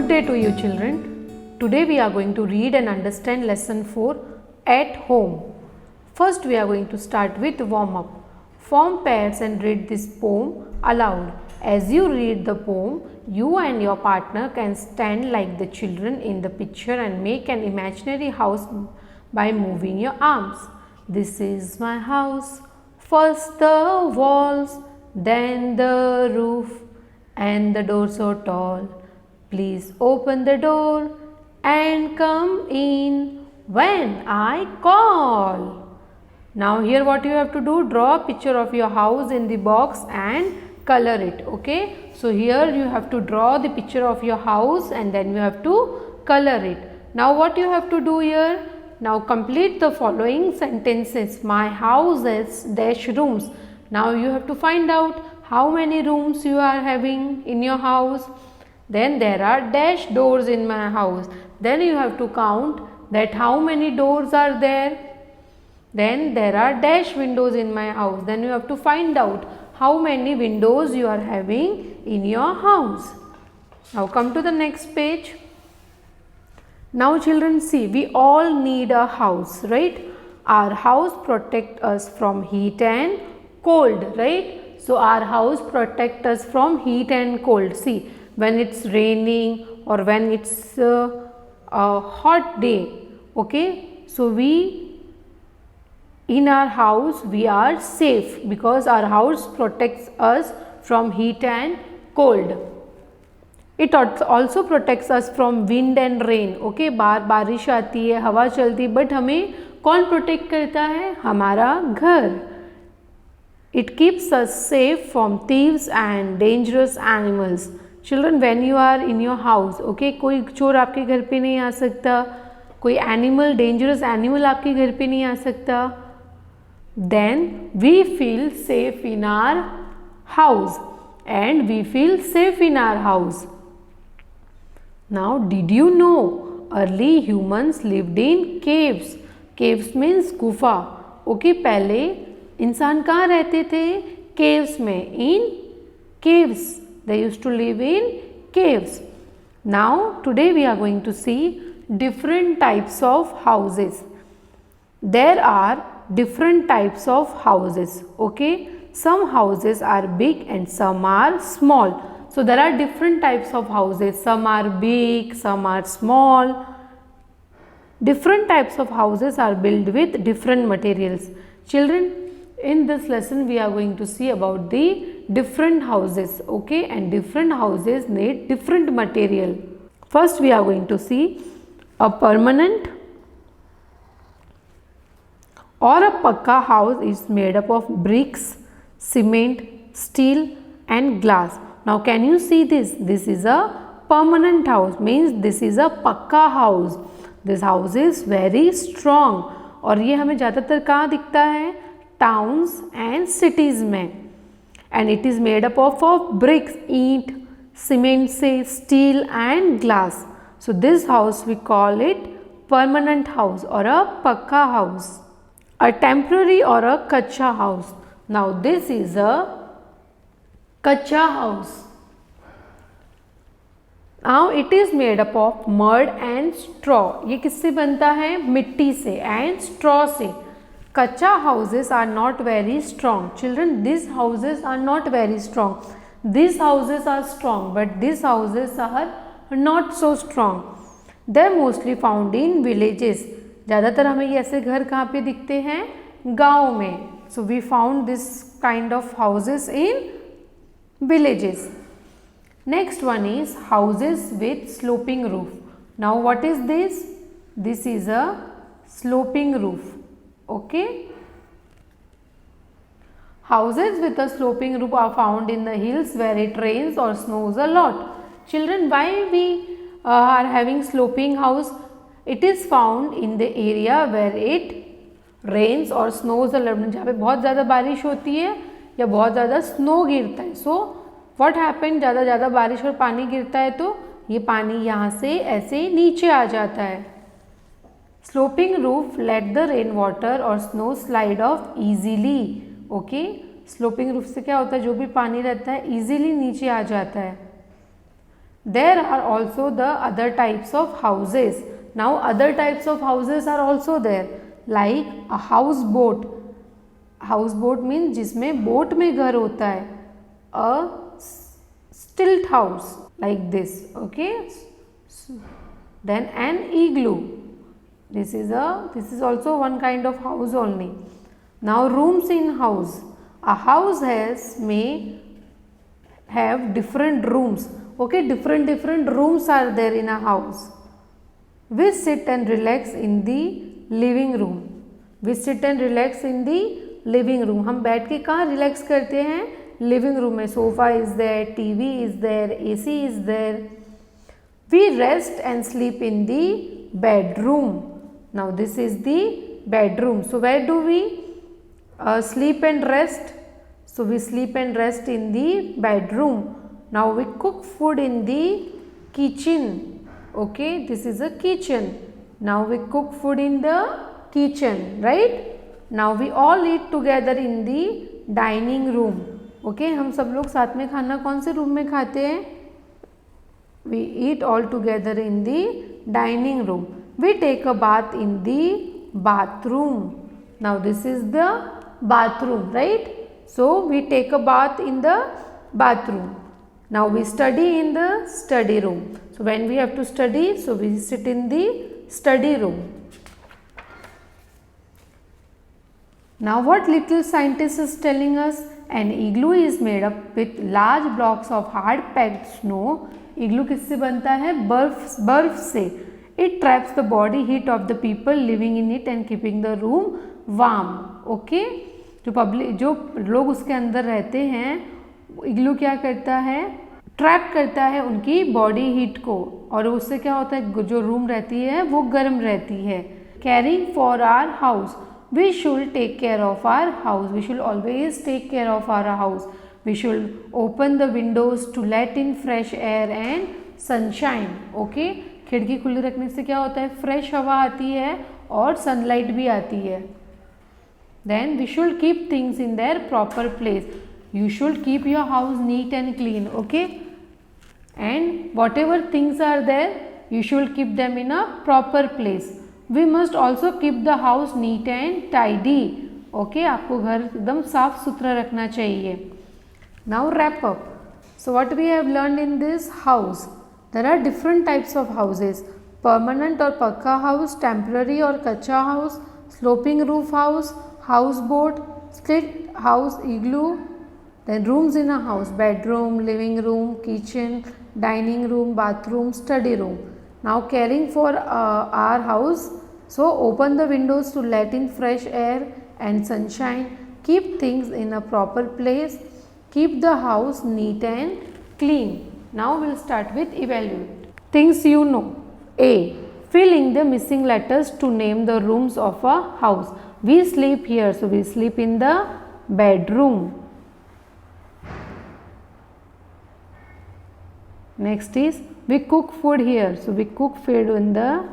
Good day to you children. Today we are going to read and understand lesson 4 at home. First we are going to start with warm up. Form pairs and read this poem aloud. As you read the poem, you and your partner can stand like the children in the picture and make an imaginary house by moving your arms. This is my house. First the walls, then the roof, and the door so tall. Please open the door and come in when I call. Now here what you have to do, draw a picture of your house in the box and color it. Okay, so here you have to draw the picture of your house and then you have to color it. Now what you have to do here, now complete the following sentences. My house has dash rooms. Now you have to find out how many rooms you are having in your house. Then there are dash doors in my house. Then you have to count that how many doors are there. Then there are dash windows in my house. Then you have to find out how many windows you are having in your house. Now come to the next page. Now children, see, we all need a house, right? Our house protects us from heat and cold, right? So our house protects us from heat and cold. See, when it's raining or when it's a hot day, okay, so in our house we are safe because our house protects us from heat and cold. It also protects us from wind and rain. Okay, बारिश आती है, हवा चलती है, but हमें कौन protect करता है? हमारा घर. It keeps us safe from thieves and dangerous animals. Children, when you are in your house, okay, कोई चोर आपके घर पे नहीं आ सकता, कोई एनिमल, डेंजरस एनिमल आपके घर पे नहीं आ सकता. Then we feel safe in our house and we feel safe in our house. Now, did you know early humans lived in caves? Caves means गुफा. Okay, पहले इंसान कहाँ रहते थे? Caves में. In caves. They used to live in caves. Now, today we are going to see different types of houses. There are different types of houses. Okay, some houses are big and some are small. So there are different types of houses. Some are big, some are small. Different types of houses are built with different materials. Children, in this lesson we are going to see about the different houses, okay, and different houses need different material. First we are going to see a permanent or a pakka house is made up of bricks, cement, steel and glass. Now can you see this? This is a permanent house, means this is a pakka house. This house is very strong और ये हमें ज़्यादातर कहाँ दिखता है? Towns and cities में. And it is made up of bricks, ईंट, cement से, steel and glass. So this house we call it permanent house or a pakka house. A temporary or a kacha house. Now this is a kacha house. Now it is made up of mud and straw. ये किससे बनता है? मिट्टी से and straw से. Kacha houses are not very strong. Children, these houses are not very strong. These houses are strong, but these houses are not so strong. They are mostly found in villages. ज़्यादातर हमें ये ऐसे घर कहाँ पे दिखते हैं? गाँव में. So we found this kind of houses in villages. Next one is houses with sloping roof. Now what is this? This is a sloping roof. Okay. Houses with a sloping roof are found in the hills where it rains or snows a lot. Children, why we are having sloping house? It is found in the area where it rains or snows a lot. जहाँ पे बहुत ज़्यादा बारिश होती है या बहुत ज़्यादा स्नो गिरता है. So what happen? ज़्यादा बारिश और पानी गिरता है तो ये पानी यहाँ से ऐसे नीचे आ जाता है. Sloping roof let the rain water or snow slide off easily. Okay, sloping roof से क्या होता है? जो भी पानी रहता है easily नीचे आ जाता है. There are also the other types of houses. Now other types of houses are also there, like a houseboat. Houseboat means जिसमें बोट में घर होता है. A stilt house like this. Okay. Then an igloo. This is also one kind of house only. Now rooms in house. A house may have different rooms. Okay, different rooms are there in a house. We sit and relax in the living room. We sit and relax in the living room. हम बैठ के कहाँ relax करते हैं? Living room में. Sofa is there, TV is there, AC is there. We rest and sleep in the bedroom. Now this is the bedroom. So where do we sleep and rest? So we sleep and rest in the bedroom. Now we cook food in the kitchen. Okay, this is a kitchen. Now we cook food in the kitchen, right? Now we all eat together in the dining room. Okay, हम सब लोग साथ में खाना कौन से room में खाते हैं? We eat all together in the dining room. We take a bath in the bathroom. Now this is the bathroom, right? So we take a bath in the bathroom. Now we study in the study room. So when we have to study, so we sit in the study room. Now what little scientist is telling us? An igloo is made up with large blocks of hard packed snow. इग्लू किससे बनता है? बर्फ से. It traps the body heat of the people living in it and keeping the room warm. Okay? जो लोग उसके अंदर रहते हैं, इग्लू क्या करता है? ट्रैप करता है उनकी बॉडी हीट को, और उससे क्या होता है? जो रूम रहती है वो गर्म रहती है. Caring for our house. We should take care of our house. We should always take care of our house. We should open the windows to let in fresh air and sunshine. Okay? खिड़की खुली रखने से क्या होता है? Fresh हवा आती है और सनलाइट भी आती है. Then we should keep things in their proper place. You should keep your house neat and clean. Okay? And whatever things are there, you should keep them in a proper place. We must also keep the house neat and tidy. Okay? आपको घर एकदम साफ सुथरा रखना चाहिए. Now wrap up. So what we have learned in this house? There are different types of houses. Permanent or pakka house, temporary or kacha house, sloping roof house, houseboat, split house, igloo. Then rooms in a house: bedroom, living room, kitchen, dining room, bathroom, study room. Now caring for our house. So open the windows to let in fresh air and sunshine. Keep things in a proper place. Keep the house neat and clean. Now we'll start with evaluate. Things you know. A. Fill in the missing letters to name the rooms of a house. We sleep here, so we sleep in the bedroom. Next is we cook food here, so we cook food in the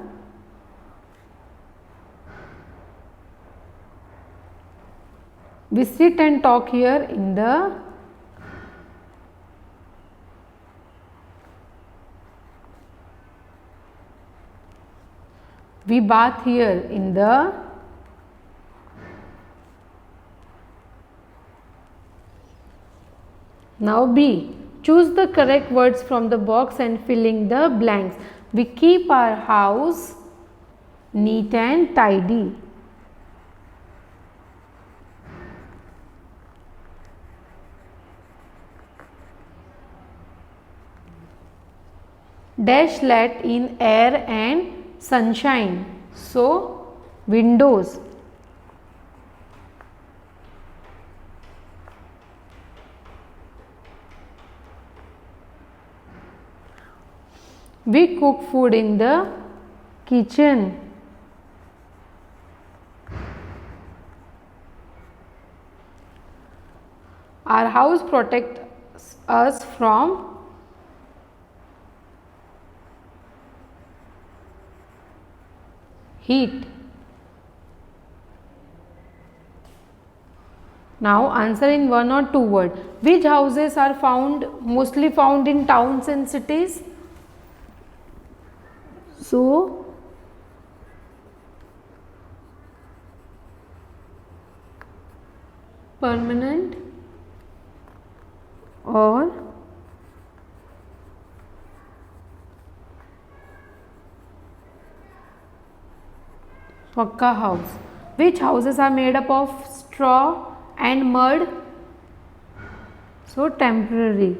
we sit and talk here in the we bath here in the Now B. Choose the correct words from the box and filling the blanks. We keep our house neat and tidy. Dash let in air and sunshine. So, windows. We cook food in the kitchen. Our house protects us from heat. Now answer in 1 or 2 words. Which houses are mostly found in towns and cities? So permanent or Pakka house. Which houses are made up of straw and mud? So temporary.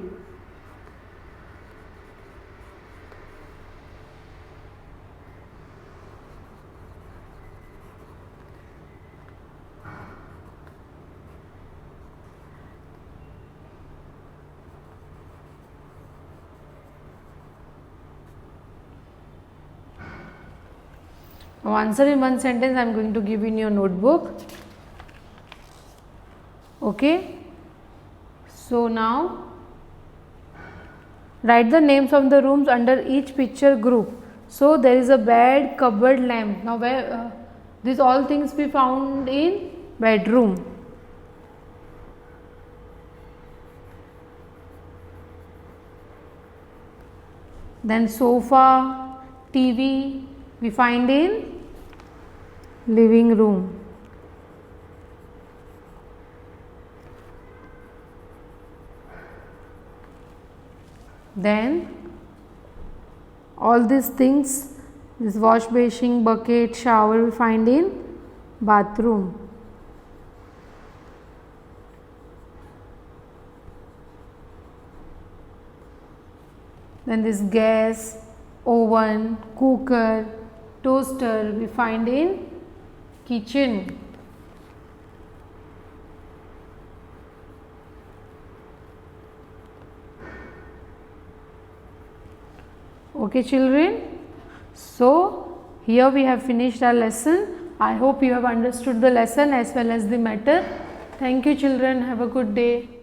Now answer in one sentence. I am going to give in your notebook. Okay. So now write the names of the rooms under each picture group. So there is a bed, cupboard, lamp. Now where these all things be found in bedroom. Then sofa, TV we find in living room. Then all these things, this wash basin, bucket, shower we find in bathroom. Then this gas, oven, cooker, toaster we find in kitchen. Okay children, so here we have finished our lesson. I hope you have understood the lesson as well as the matter. Thank you children, have a good day.